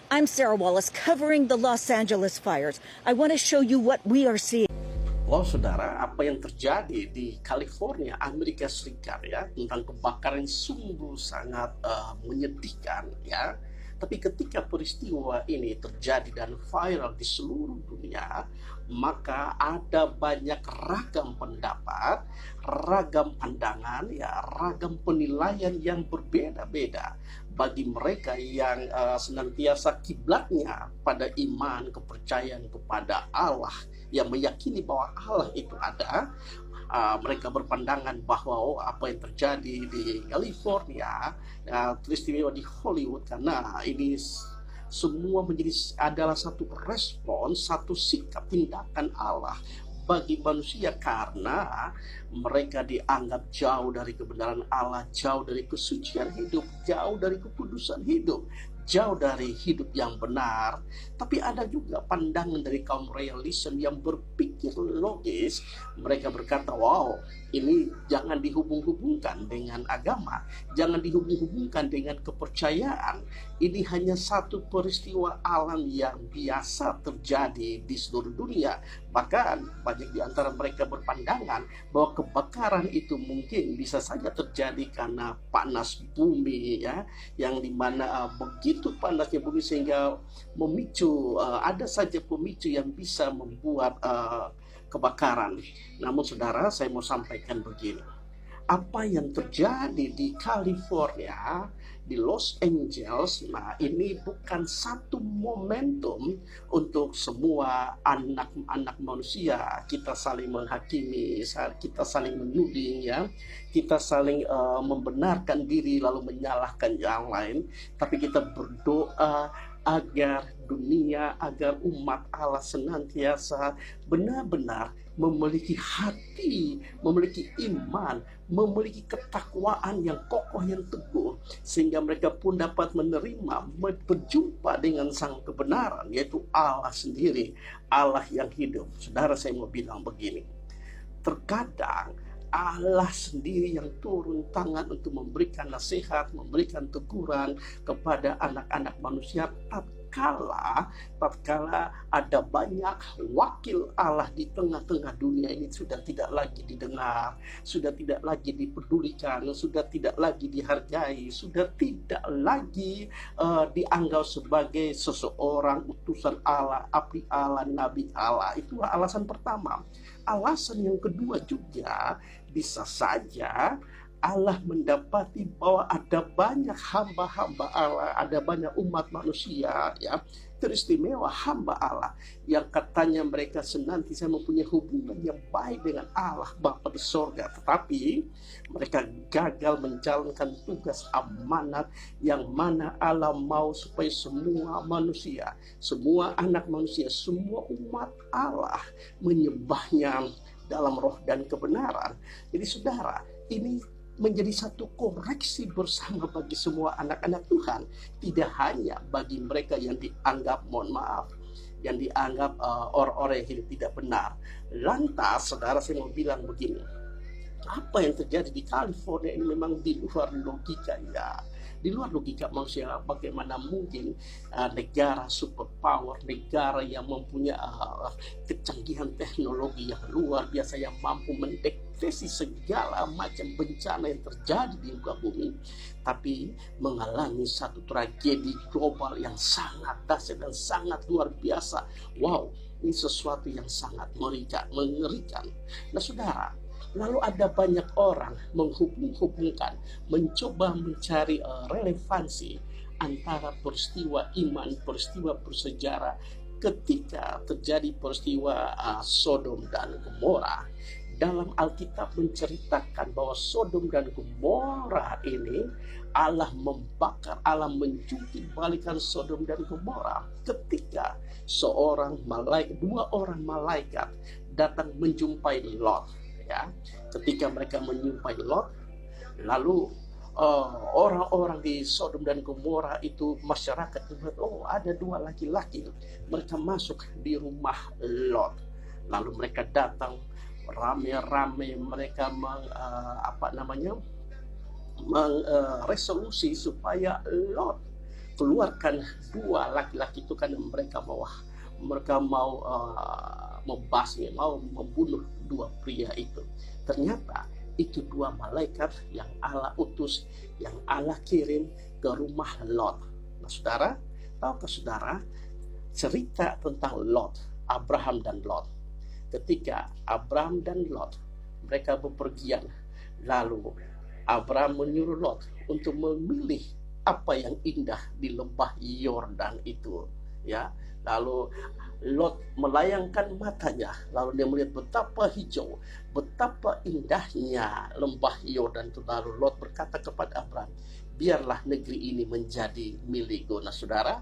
I'm Sarah Wallace covering the Los Angeles fires. I want to show you what we are seeing. Oh saudara, apa yang terjadi di California, Amerika Serikat ya, tentang kebakaran sungguh sangat menyedihkan ya. Tapi ketika peristiwa ini terjadi dan viral di seluruh dunia, maka ada banyak ragam pendapat, ragam pandangan, ya, ragam penilaian yang berbeda-beda bagi mereka yang senantiasa kiblatnya pada iman, kepercayaan kepada Allah, yang meyakini bahwa Allah itu ada. Mereka berpandangan bahwa apa yang terjadi di California, peristiwa di Hollywood, karena ini semua adalah satu respon, satu sikap tindakan Allah bagi manusia, karena mereka dianggap jauh dari kebenaran Allah, jauh dari kesucian hidup, jauh dari kekudusan hidup, jauh dari hidup yang benar. Tapi ada juga pandangan dari kaum realism yang berpikir logis. Mereka berkata, wow, ini jangan dihubung-hubungkan dengan agama, jangan dihubung-hubungkan dengan kepercayaan. Ini hanya satu peristiwa alam yang biasa terjadi di seluruh dunia. Bahkan banyak di antara mereka berpandangan bahwa kebakaran itu mungkin bisa saja terjadi karena panas bumi, ya, yang dimana begitu panasnya bumi sehingga memicu, ada saja pemicu yang bisa membuat kebakaran. Namun saudara, saya mau sampaikan begini. Apa yang terjadi di California, di Los Angeles, nah ini bukan satu momentum untuk semua anak-anak manusia. Kita saling menghakimi, kita saling menuding, ya, kita saling membenarkan diri lalu menyalahkan yang lain. Tapi kita berdoa agar dunia, agar umat Allah senantiasa benar-benar memiliki hati, memiliki iman, memiliki ketakwaan yang kokoh, yang teguh, sehingga mereka pun dapat menerima, berjumpa dengan sang kebenaran, yaitu Allah sendiri, Allah yang hidup. Saudara, saya mau bilang begini, terkadang Allah sendiri yang turun tangan untuk memberikan nasihat, memberikan teguran kepada anak-anak manusia tatkala ada banyak wakil Allah di tengah-tengah dunia ini sudah tidak lagi didengar, sudah tidak lagi dipedulikan, sudah tidak lagi dihargai, sudah tidak lagi dianggap sebagai seseorang utusan Allah, abdi Allah, nabi Allah. Itulah alasan pertama. Alasan yang kedua juga, bisa saja Allah mendapati bahwa ada banyak hamba-hamba Allah, ada banyak umat manusia, ya, teristimewa hamba Allah yang katanya mereka senantiasa mempunyai hubungan yang baik dengan Allah Bapa di sorga, tetapi mereka gagal menjalankan tugas amanat yang mana Allah mau supaya semua manusia, semua anak manusia, semua umat Allah menyembahnya dalam roh dan kebenaran. Jadi saudara, ini menjadi satu koreksi bersama bagi semua anak-anak Tuhan, tidak hanya bagi mereka yang dianggap, mohon maaf, yang dianggap orang-orang yang hidup tidak benar. Lantas saudara, saya mau bilang begini, apa yang terjadi di California ini memang di luar logika, ya, di luar logika manusia. Bagaimana mungkin negara superpower, negara yang mempunyai kecanggihan teknologi yang luar biasa, yang mampu mendeteksi segala macam bencana yang terjadi di muka bumi, tapi mengalami satu tragedi global yang sangat dahsyat dan sangat luar biasa. Wow, ini sesuatu yang sangat mengerikan. Nah saudara, lalu ada banyak orang menghubung-hubungkan, mencoba mencari relevansi antara peristiwa iman, peristiwa bersejarah ketika terjadi peristiwa Sodom dan Gomora. Dalam Alkitab menceritakan bahwa Sodom dan Gomora ini Allah membakar, Allah menjungkit balikan Sodom dan Gomora ketika dua orang malaikat datang menjumpai Lot. Ya, ketika mereka menjumpai Lot, lalu orang-orang di Sodom dan Gomora itu, masyarakat itu, ada dua laki-laki, mereka masuk di rumah Lot. Lalu mereka datang rame-rame, mereka resolusi supaya Lot keluarkan dua laki-laki itu karena mereka mau membasmi, mau membunuh dua pria itu. Ternyata itu dua malaikat yang Allah utus, yang Allah kirim ke rumah Lot. Nah, saudara, tahukah saudara cerita tentang Lot, Abraham dan Lot? Ketika Abraham dan Lot mereka bepergian, lalu Abraham menyuruh Lot untuk memilih apa yang indah di lembah Yordan itu, ya. Lalu Lot melayangkan matanya, lalu dia melihat betapa hijau, betapa indahnya lembah Yordan itu. Lalu Lot berkata kepada Abraham, biarlah negeri ini menjadi milikku. Nah, saudara,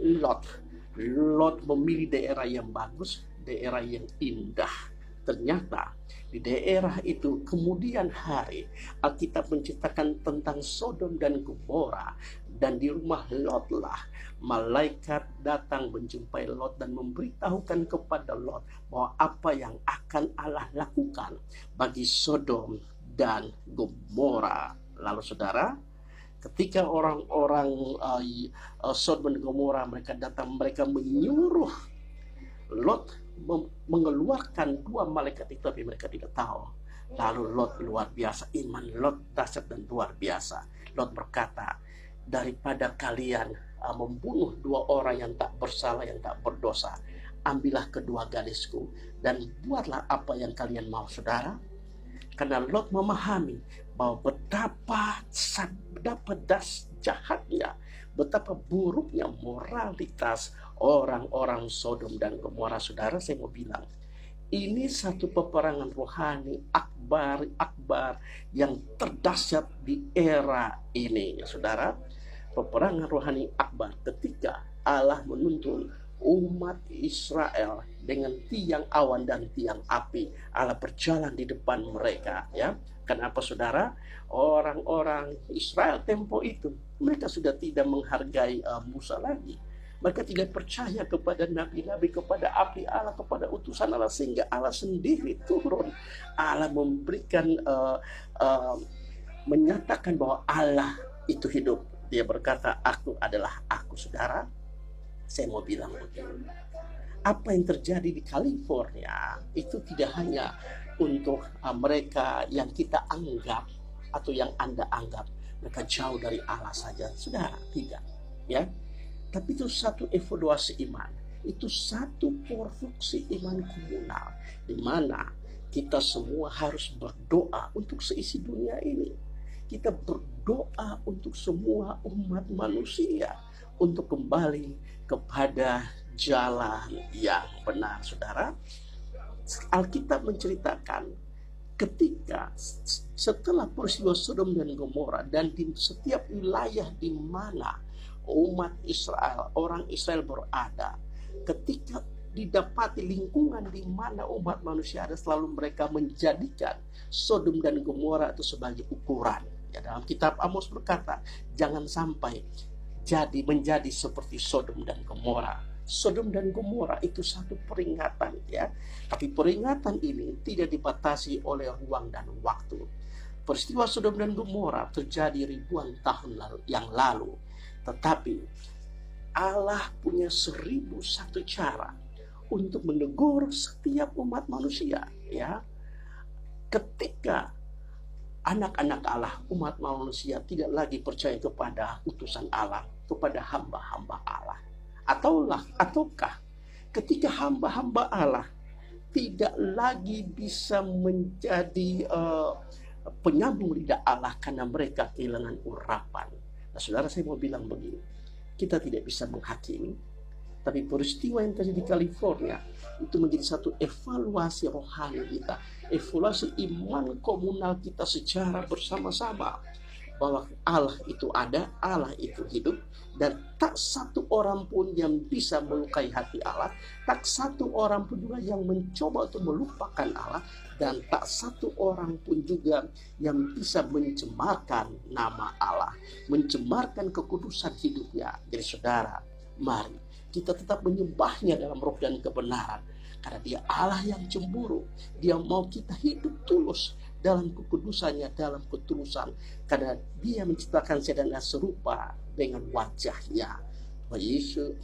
Lot memilih daerah yang bagus, daerah yang indah. Ternyata di daerah itu kemudian hari Alkitab menceritakan tentang Sodom dan Gomora, dan di rumah Lot lah malaikat datang menjumpai Lot dan memberitahukan kepada Lot bahwa apa yang akan Allah lakukan bagi Sodom dan Gomora. Lalu saudara, ketika orang-orang Sodom dan Gomora mereka datang, mereka menyuruh Lot mengeluarkan dua malaikat itu, tapi mereka tidak tahu. Lalu Lot luar biasa, iman Lot dahsyat dan luar biasa. Lot berkata, daripada kalian membunuh dua orang yang tak bersalah, yang tak berdosa, ambillah kedua gadisku dan buatlah apa yang kalian mau. Saudara, karena Lot memahami bahwa betapa jahatnya, betapa buruknya moralitas orang-orang Sodom dan Gomora. Saudara, saya mau bilang, ini satu peperangan rohani akbar yang terdahsyat di era ini, ya saudara. Peperangan rohani akbar ketika Allah menuntun umat Israel dengan tiang awan dan tiang api. Allah berjalan di depan mereka, ya. Kenapa saudara? Orang-orang Israel tempo itu mereka sudah tidak menghargai Musa lagi. Mereka tidak percaya kepada nabi-nabi, kepada api Allah, kepada utusan Allah, sehingga Allah sendiri turun. Allah memberikan menyatakan bahwa Allah itu hidup. Dia berkata, aku adalah aku. Saudara, saya mau bilang begini, apa yang terjadi di California itu tidak hanya untuk mereka yang kita anggap atau yang Anda anggap mereka jauh dari Allah saja, saudara, tidak, ya. Tapi itu satu evaluasi iman, itu satu produksi iman komunal, di mana kita semua harus berdoa untuk seisi dunia ini. Kita berdoa untuk semua umat manusia untuk kembali kepada jalan yang benar, saudara. Alkitab menceritakan ketika setelah peristiwa Sodom dan Gomora, dan di setiap wilayah di mana umat Israel, orang Israel berada, ketika didapati lingkungan di mana umat manusia ada, selalu mereka menjadikan Sodom dan Gomora itu sebagai ukuran. Ya, dalam kitab Amos berkata, jangan sampai menjadi seperti Sodom dan Gomora. Sodom dan Gomora itu satu peringatan, ya. Tapi peringatan ini tidak dibatasi oleh ruang dan waktu. Peristiwa Sodom dan Gomora terjadi ribuan tahun yang lalu. Tetapi Allah punya 1001 cara untuk menegur setiap umat manusia, ya. Ketika anak-anak Allah, umat manusia tidak lagi percaya kepada utusan Allah, kepada hamba-hamba Allah. Ataukah ketika hamba-hamba Allah tidak lagi bisa menjadi penyambung lidah Allah karena mereka kehilangan urapan. Nah, saudara, saya mau bilang begini, kita tidak bisa menghakimi, tapi peristiwa yang terjadi di California itu menjadi satu evaluasi rohani kita, evaluasi iman komunal kita secara bersama-sama, bahwa Allah itu ada, Allah itu hidup, dan tak satu orang pun yang bisa melukai hati Allah, tak satu orang pun juga yang mencoba untuk melupakan Allah, dan tak satu orang pun juga yang bisa mencemarkan nama Allah, mencemarkan kekudusan hidupnya. Jadi saudara, mari kita tetap menyembahnya dalam roh dan kebenaran, karena dia Allah yang cemburu. Dia mau kita hidup tulus dalam kekudusannya, dalam ketulusan, karena Dia menciptakan saya dan Anda serupa dengan wajahnya. Tuhan Yesus.